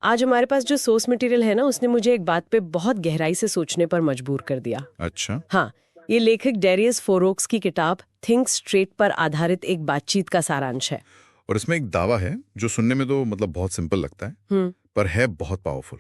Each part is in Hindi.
आज हमारे पास जो सोर्स मटेरियल है ना, उसने मुझे एक बात पे बहुत गहराई से सोचने पर मजबूर कर दिया। अच्छा। हाँ, ये लेखक डेरियस फोरोक्स की किताब थिंक स्ट्रेट पर आधारित एक बातचीत का सारांश है। और इसमें एक दावा है जो सुनने में तो मतलब बहुत सिंपल लगता है, पर है बहुत पावरफुल,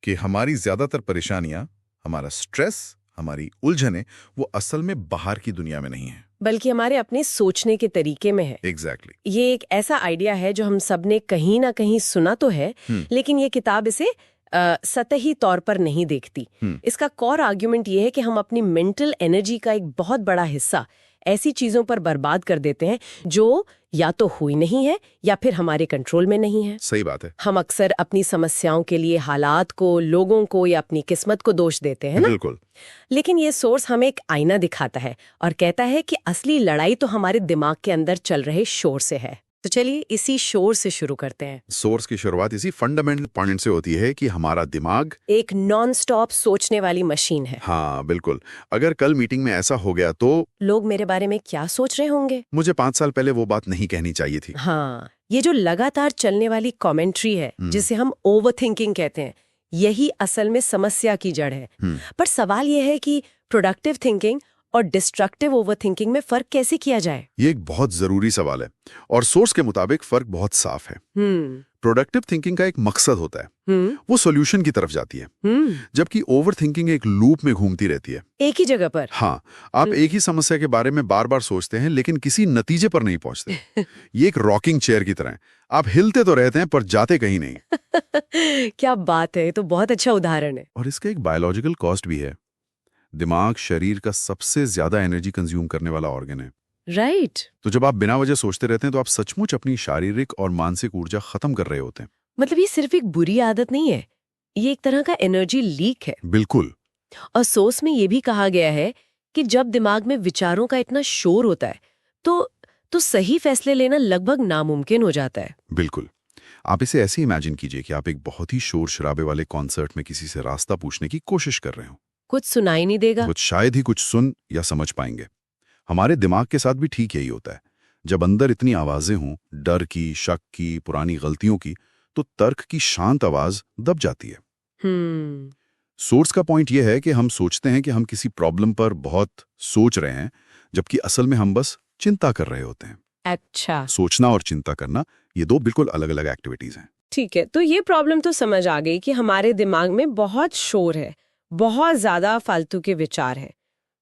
कि हमारी ज्यादातर परेशानियां, हमारा स्ट्रेस, हमारी उलझने, वो असल में बाहर की दुनिया में नहीं है, बल्कि हमारे अपने सोचने के तरीके में है। एग्जैक्टली। ये एक ऐसा आइडिया है जो हम सब ने कहीं ना कहीं सुना तो है, लेकिन ये किताब इसे सतही तौर पर नहीं देखती। इसका कोर आर्ग्यूमेंट ये है कि हम अपनी मेंटल एनर्जी का एक बहुत बड़ा हिस्सा ऐसी चीजों पर बर्बाद कर देते हैं जो या तो हुई नहीं है या फिर हमारे कंट्रोल में नहीं है। सही बात है। हम अक्सर अपनी समस्याओं के लिए हालात को, लोगों को या अपनी किस्मत को दोष देते हैं ना। बिल्कुल। लेकिन ये सोर्स हमें एक आईना दिखाता है और कहता है कि असली लड़ाई तो हमारे दिमाग के अंदर चल रहे शोर से है। तो चलिए इसी शोर से शुरू करते हैं। सोर्स की शुरुआत इसी फंडामेंटल पॉइंट से होती है कि हमारा दिमाग एक नॉन स्टॉप सोचने वाली मशीन है। हाँ बिल्कुल। अगर कल मीटिंग में ऐसा हो गया तो लोग मेरे बारे में क्या सोच रहे होंगे, मुझे 5 साल पहले वो बात नहीं कहनी चाहिए थी। हाँ, ये जो लगातार चलने वाली कमेंट्री है जिसे हम ओवरथिंकिंग कहते हैं, यही असल में समस्या की जड़ है। पर सवाल यह है कि प्रोडक्टिव थिंकिंग और डिस्ट्रक्टिव ओवरथिंकिंग में फर्क कैसे किया जाए? ये एक बहुत जरूरी सवाल है और सोर्स के मुताबिक फर्क बहुत साफ है। प्रोडक्टिव थिंकिंग का एक मकसद होता है, वो सॉल्यूशन की तरफ जाती है, जबकि ओवर थिंकिंग एक लूप में घूमती रहती है, एक ही जगह पर। हाँ, आप एक ही समस्या के बारे में बार बार सोचते हैं लेकिन किसी नतीजे पर नहीं पहुंचते। ये एक रॉकिंग चेयर की तरह है, आप हिलते तो रहते हैं पर जाते कहीं नहीं। क्या बात है, ये तो बहुत अच्छा उदाहरण है। और इसका एक बायोलॉजिकल कॉस्ट भी है। दिमाग शरीर का सबसे ज्यादा एनर्जी कंज्यूम करने वाला ऑर्गन है। राइट। तो जब आप बिना वजह सोचते रहते हैं तो आप सचमुच अपनी शारीरिक और मानसिक ऊर्जा खत्म कर रहे होते हैं। मतलब ये सिर्फ एक बुरी आदत नहीं है, ये एक तरह का एनर्जी लीक है। बिल्कुल। और सोर्स में ये भी कहा गया है कि जब दिमाग में विचारों का इतना शोर होता है तो सही फैसले लेना लगभग नामुमकिन हो जाता है। बिल्कुल। आप इसे ऐसे इमेजिन कीजिए कि आप एक बहुत ही शोर शराबे वाले कॉन्सर्ट में किसी से रास्ता पूछने की कोशिश कर रहे हो। कुछ सुनाई नहीं देगा। कुछ शायद ही कुछ सुन या समझ पाएंगे। हमारे दिमाग के साथ भी ठीक यही होता है। जब अंदर इतनी आवाजें हों, डर की, शक की, पुरानी गलतियों की, तो तर्क की शांत आवाज दब जाती है। सोर्स का पॉइंट यह है कि हम सोचते हैं कि हम किसी प्रॉब्लम पर बहुत सोच रहे हैं, जबकि असल में हम बस चिंता कर रहे होते हैं। अच्छा। सोचना और चिंता करना, ये दो बिल्कुल अलग अलग एक्टिविटीज हैं। ठीक है, तो ये प्रॉब्लम तो समझ आ गई कि हमारे दिमाग में बहुत शोर है, बहुत ज्यादा फालतू के विचार हैं।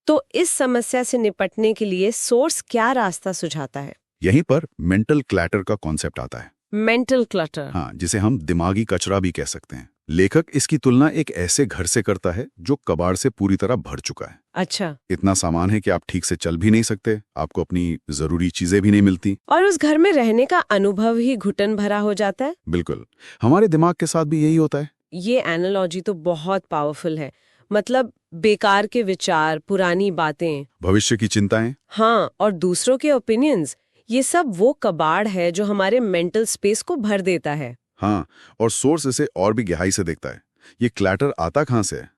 तो इस समस्या से निपटने के लिए सोर्स क्या रास्ता सुझाता है? यहीं पर मेंटल क्लैटर का कॉन्सेप्ट आता है। Mental clutter. हाँ, जिसे हम दिमागी कचरा भी कह सकते हैं। लेखक इसकी तुलना एक ऐसे घर से करता है जो कबाड़ से पूरी तरह भर चुका है। अच्छा। इतना सामान है कि आप ठीक से चल भी नहीं सकते, आपको अपनी जरूरी चीजें भी नहीं मिलती, और उस घर में रहने का अनुभव ही घुटन भरा हो जाता है। बिल्कुल। हमारे दिमाग के साथ भी यही होता है। ये एनालॉजी तो बहुत पावरफुल है। मतलब बेकार के विचार, पुरानी बातें, भविष्य की चिंताएं, हाँ, और दूसरों के ओपिनियंस, ये सब वो कबाड़ है जो हमारे मेंटल स्पेस को भर देता है। हाँ, और सोर्स इसे और भी गहराई से देखता है। ये क्लैटर आता कहाँ से है?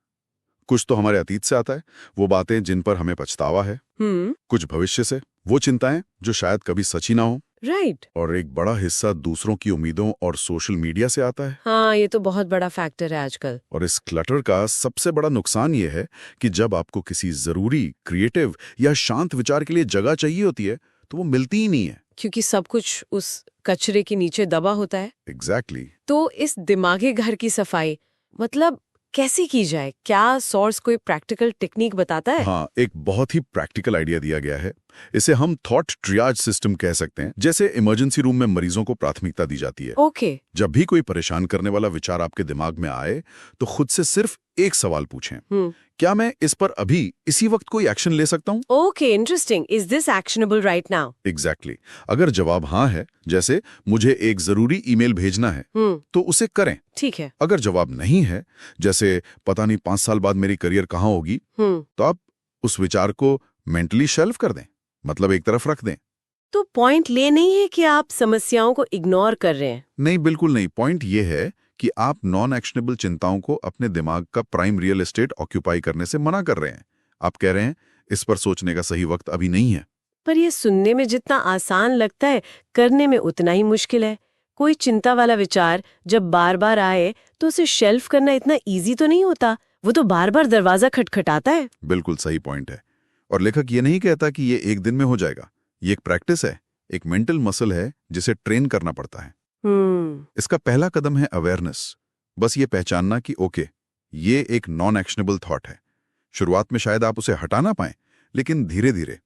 कुछ तो हमारे अतीत से आता है, वो बातें जिन पर हमें पछतावा है। कुछ भविष्य से, वो चिंताएं जो शायद कभी सच ही ना हो। राइट। और एक बड़ा हिस्सा दूसरों की उम्मीदों और सोशल मीडिया से आता है। हाँ, ये तो बहुत बड़ा फैक्टर है आजकल। और इस क्लटर का सबसे बड़ा नुकसान ये है कि जब आपको किसी जरूरी, क्रिएटिव या शांत विचार के लिए जगह चाहिए होती है तो वो मिलती ही नहीं है, क्योंकि सब कुछ उस कचरे के नीचे दबा होता है। एग्जैक्टली। तो इस दिमागी घर की सफाई मतलब कैसे की जाए? क्या सोर्स कोई प्रैक्टिकल टेक्निक बताता है? हाँ, एक बहुत ही प्रैक्टिकल आइडिया दिया गया है। इसे हम थॉट ट्रियाज सिस्टम कह सकते हैं। जैसे इमरजेंसी रूम में मरीजों को प्राथमिकता दी जाती है। ओके। जब भी कोई परेशान करने वाला विचार आपके दिमाग में आए तो खुद से सिर्फ एक सवाल पूछें, क्या मैं इस पर अभी इसी वक्त कोई एक्शन ले सकता हूँ? Okay, interesting. Is this actionable right now? Exactly. अगर जवाब हाँ है, जैसे मुझे एक जरूरी ईमेल भेजना है, तो उसे करें। ठीक है। अगर जवाब नहीं है, जैसे पता नहीं 5 साल बाद मेरी करियर कहाँ होगी, तो आप उस विचार को मेंटली शेल्फ कर दें, मतलब एक तरफ रख दें। तो पॉइंट ले नहीं है कि आप समस्याओं को इग्नोर कर रहे हैं। नहीं, बिल्कुल नहीं। पॉइंट ये है कि आप नॉन एक्शनेबल चिंताओं को अपने दिमाग का प्राइम रियल एस्टेट ऑक्यूपाई करने से मना कर रहे हैं। आप कह रहे हैं इस पर सोचने का सही वक्त अभी नहीं है। पर यह सुनने में जितना आसान लगता है, करने में उतना ही मुश्किल है। कोई चिंता वाला विचार जब बार बार आए तो उसे शेल्फ करना इतना इजी तो नहीं होता, वो तो बार बार दरवाजा खटखटाता है। बिल्कुल सही पॉइंट है। और लेखक ये नहीं कहता कि ये एक दिन में हो जाएगा। ये एक प्रैक्टिस है, एक मेंटल मसल है जिसे ट्रेन करना पड़ता है। इसका पहला कदम है अवेयरनेस। बस ये पहचानना कि ओके, ये एक नॉन एक्शनेबल थॉट है। शुरुआत में शायद आप उसे हटा ना पाएं, लेकिन धीरे धीरे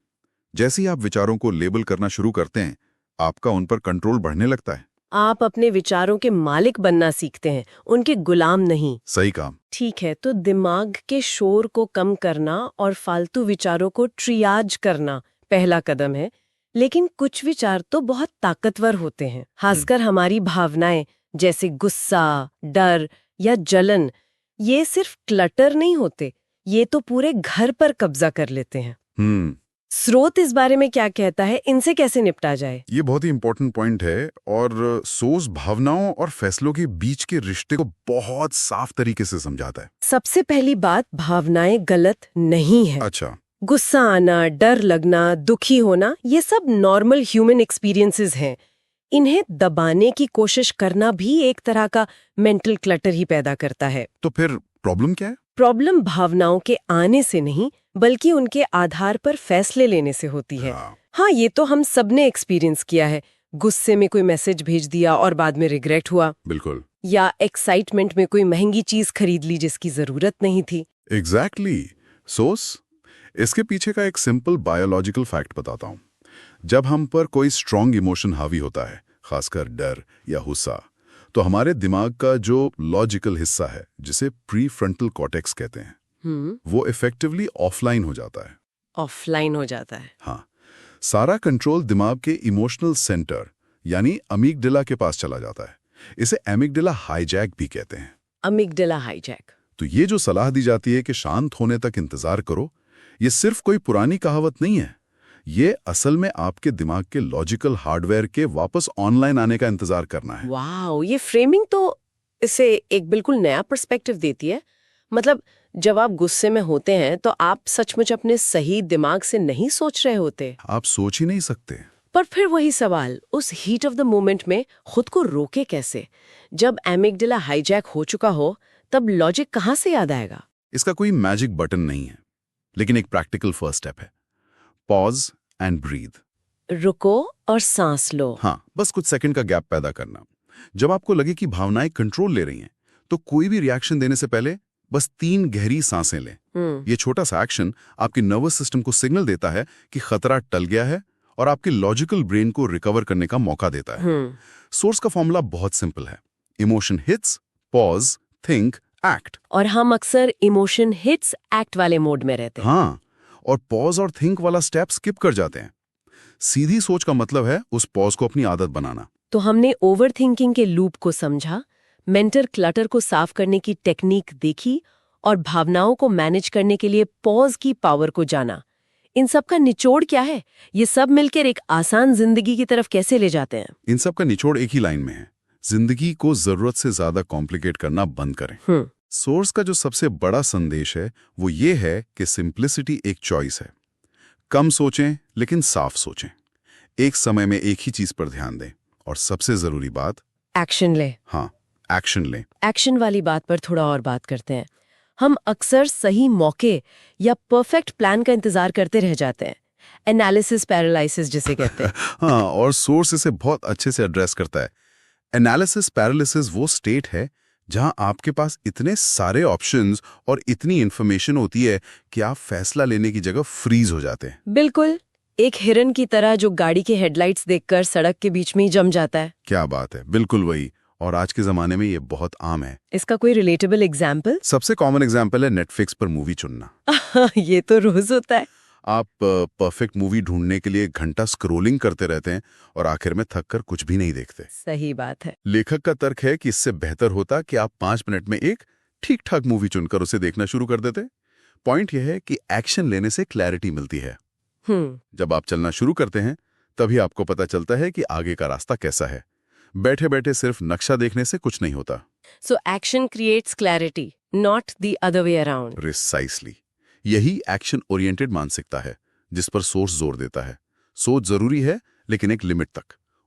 जैसे ही आप विचारों को लेबल करना शुरू करते हैं, आपका उन पर कंट्रोल बढ़ने लगता है। आप अपने विचारों के मालिक बनना सीखते हैं, उनके गुलाम नहीं। सही काम। ठीक है, तो दिमाग के शोर को कम करना और फालतू विचारों को ट्रियाज करना पहला कदम है। लेकिन कुछ विचार तो बहुत ताकतवर होते हैं, खासकर हमारी भावनाएं जैसे गुस्सा, डर या जलन। ये सिर्फ क्लटर नहीं होते, ये तो पूरे घर पर कब्जा कर लेते हैं। स्रोत इस बारे में क्या कहता है, इनसे कैसे निपटा जाए? ये बहुत ही इंपॉर्टेंट पॉइंट है। और सोच भावनाओं और फैसलों के बीच के रिश्ते को बहुत साफ तरीके से समझाता है। सबसे पहली बात, भावनाएं गलत नहीं है। अच्छा। गुस्सा आना, डर लगना, दुखी होना, ये सब नॉर्मल ह्यूमन एक्सपीरियंसेस हैं। इन्हें दबाने की कोशिश करना भी एक तरह का मेंटल क्लटर ही पैदा करता है। तो फिर प्रॉब्लम क्या है? प्रॉब्लम भावनाओं के आने से नहीं, बल्कि उनके आधार पर फैसले लेने से होती है। हाँ, ये तो हम सबने एक्सपीरियंस किया है। गुस्से में कोई मैसेज भेज दिया और बाद में रिग्रेट हुआ। बिल्कुल। या एक्साइटमेंट में कोई महंगी चीज खरीद ली जिसकी जरूरत नहीं थी। एग्जैक्टली। सोच, इसके पीछे का एक सिंपल बायोलॉजिकल फैक्ट बताता हूँ। जब हम पर कोई स्ट्रॉन्ग इमोशन हावी होता है, खासकर डर या गुस्सा, तो हमारे दिमाग का जो लॉजिकल हिस्सा है, जिसे प्री फ्रंटल कॉर्टेक्स कहते हैं, वो इफेक्टिवली ऑफलाइन हो जाता है। ऑफलाइन हो जाता है? हाँ, सारा कंट्रोल दिमाग के इमोशनल सेंटर यानी अमीगडाला के पास चला जाता है। इसे एमिगडाला हाईजैक भी कहते हैं। Amygdala hijack. तो ये जो सलाह दी जाती है कि शांत होने तक इंतजार करो, ये सिर्फ कोई पुरानी कहावत नहीं है। ये असल में आपके दिमाग के लॉजिकल हार्डवेयर के वापस ऑनलाइन आने का इंतजार करना है। वाह, ये फ्रेमिंग तो इसे एक बिल्कुल नया पर्सपेक्टिव देती है। मतलब जब आप गुस्से में होते हैं तो आप सचमुच अपने सही दिमाग से नहीं सोच रहे होते। आप सोच ही नहीं सकते। पर फिर वही सवाल, उस हीट ऑफ द मोमेंट में खुद को रोके कैसे? जब एमिगडाला हाईजैक हो चुका हो, तब लॉजिक कहाँ से याद आएगा? इसका कोई मैजिक बटन नहीं है, लेकिन एक प्रैक्टिकल फर्स्ट स्टेप है। Pause and breathe. रुको और सांस लो। हाँ, बस कुछ सेकंड का गैप पैदा करना। जब आपको लगे कि भावनाएं कंट्रोल ले रही हैं, तो कोई भी रिएक्शन देने से पहले बस 3 गहरी सांसें लें। ये छोटा सा एक्शन आपके नर्वस सिस्टम को सिग्नल देता है कि खतरा टल गया है और आपके लॉजिकल ब्रेन को रिकवर करने का मौका देता है। सोर्स का फॉर्मूला बहुत सिंपल है। Emotion hits, pause, think, act. और हम अक्सर इमोशन हिट्स एक्ट वाले मोड में रहते हैं। हाँ, और पॉज और थिंक वाला स्टेप स्किप कर जाते हैं। सीधी सोच का मतलब है उस पॉज को अपनी आदत बनाना। तो हमने ओवर थिंकिंग के लूप को समझा, मेंटल क्लटर को साफ करने की टेक्निक देखी और भावनाओं को मैनेज करने के लिए पॉज की पावर को जाना। इन सब का निचोड़ क्या है? ये सब मिलकर एक आसान जिंदगी की तरफ कैसे ले जाते हैं? इन सब का निचोड़ एक ही लाइन में है। जिंदगी को जरूरत से ज्यादा कॉम्प्लिकेट करना बंद करें। सोर्स का जो सबसे बड़ा संदेश है वो ये है कि सिंप्लिसिटी एक चॉइस है। कम सोचें लेकिन साफ सोचें। एक समय में एक ही चीज पर ध्यान दें। और सबसे जरूरी बात, एक्शन ले। हाँ, एक्शन लें। एक्शन वाली बात पर थोड़ा और बात करते हैं। हम अक्सर सही मौके या परफेक्ट प्लान का इंतजार करते रह जाते हैं। एनालिसिस पैरालिसिस जिसे कहते हैं। हाँ, और सोर्स इसे बहुत अच्छे से एड्रेस करता है। एनालिसिस पैरालिसिस वो स्टेट है जहां आपके पास इतने सारे ऑप्शंस और इतनी इंफॉर्मेशन होती है कि आप फैसला लेने की जगह फ्रीज हो जाते हैं। बिल्कुल, एक हिरन की तरह जो गाड़ी के हेडलाइट्स देखकर सड़क के बीच में ही जम जाता है। क्या बात है, बिल्कुल वही। और आज के जमाने में ये बहुत आम है। इसका कोई रिलेटेबल एग्जाम्पल? सबसे कॉमन एग्जाम्पल है नेटफ्लिक्स पर मूवी चुनना। ये तो रोज होता है। आप परफेक्ट मूवी ढूंढने के लिए एक घंटा स्क्रोलिंग करते रहते हैं और आखिर में थक कर कुछ भी नहीं देखते। सही बात है। लेखक का तर्क है कि इससे बेहतर होता कि आप 5 मिनट में एक ठीक ठाक मूवी चुनकर उसे देखना शुरू कर देते। पॉइंट यह है कि एक्शन लेने से क्लैरिटी मिलती है। जब आप चलना शुरू करते हैं तभी आपको पता चलता है कि आगे का रास्ता कैसा है। बैठे बैठे सिर्फ नक्शा देखने से कुछ नहीं होता। So action creates clarity, not the other way around. Precisely. यही एक्शन ओरिएंटेड मानसिकता है जिस पर सोर्स जोर देता है। सोच जरूरी है लेकिन एक लिमिट तक,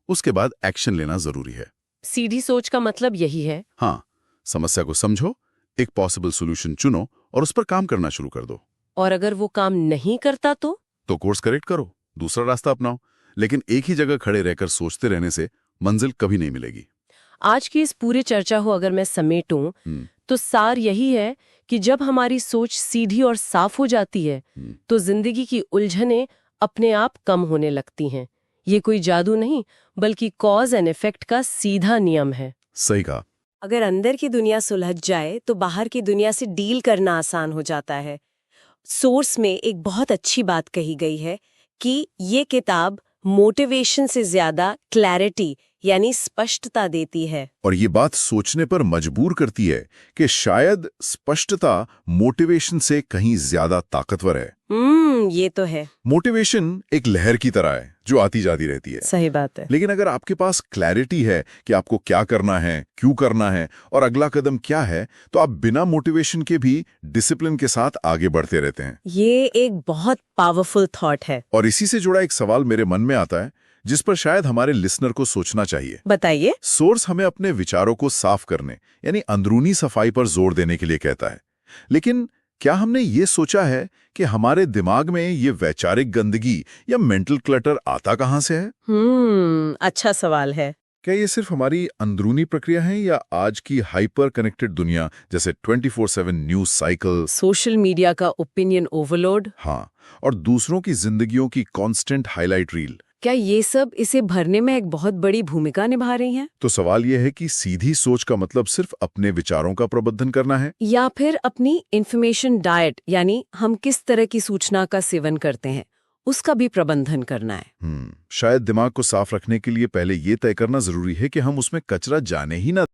उसके बाद एक्शन लेना जरूरी है। सीधी सोच का मतलब यही है। हाँ, समस्या को समझो, एक पॉसिबल सॉल्यूशन चुनो और उस पर काम करना शुरू कर दो। और अगर वो काम नहीं करता तो कोर्स करेक्ट करो, दूसरा रास्ता अपनाओ, लेकिन एक ही जगह खड़े रहकर सोचते रहने से मंजिल कभी नहीं मिलेगी। आज की इस पूरी चर्चा को अगर मैं समेटूं तो सार यही है कि जब हमारी सोच सीधी और साफ हो जाती है तो जिंदगी की उलझनें अपने आप कम होने लगती हैं। ये कोई जादू नहीं, बल्कि कॉज एंड इफेक्ट का सीधा नियम है। सही कहा। अगर अंदर की दुनिया सुलझ जाए तो बाहर की दुनिया से डील करना आसान हो जाता है। सोर्स में एक बहुत अच्छी बात कही गई है कि ये किताब मोटिवेशन से ज्यादा क्लैरिटी यानी स्पष्टता देती है। और ये बात सोचने पर मजबूर करती है कि शायद स्पष्टता मोटिवेशन से कहीं ज्यादा ताकतवर है। ये तो है। मोटिवेशन एक लहर की तरह है जो आती जाती रहती है। सही बात है। लेकिन अगर आपके पास क्लैरिटी है कि आपको क्या करना है, क्यों करना है और अगला कदम क्या है, तो आप बिना मोटिवेशन के भी डिसिप्लिन के साथ आगे बढ़ते रहते हैं। ये एक बहुत पावरफुल थॉट है। और इसी से जुड़ा एक सवाल मेरे मन में आता है जिस पर शायद हमारे लिसनर को सोचना चाहिए। बताइए। सोर्स हमें अपने विचारों को साफ करने यानी अंदरूनी सफाई पर जोर देने के लिए कहता है, लेकिन क्या हमने ये सोचा है कि हमारे दिमाग में ये वैचारिक गंदगी या मेंटल क्लटर आता कहाँ से है? अच्छा सवाल है। क्या ये सिर्फ हमारी अंदरूनी प्रक्रिया है या आज की हाइपर कनेक्टेड दुनिया जैसे 24/7 न्यूज साइकिल, सोशल मीडिया का ओपिनियन ओवरलोड, हाँ, और दूसरों की जिंदगियों की कांस्टेंट हाईलाइट रील, क्या ये सब इसे भरने में एक बहुत बड़ी भूमिका निभा रही हैं? तो सवाल यह है कि सीधी सोच का मतलब सिर्फ अपने विचारों का प्रबंधन करना है या फिर अपनी इंफॉर्मेशन डाइट यानी हम किस तरह की सूचना का सेवन करते हैं उसका भी प्रबंधन करना है। शायद दिमाग को साफ रखने के लिए पहले ये तय करना जरूरी है कि हम उसमें कचरा जाने ही ना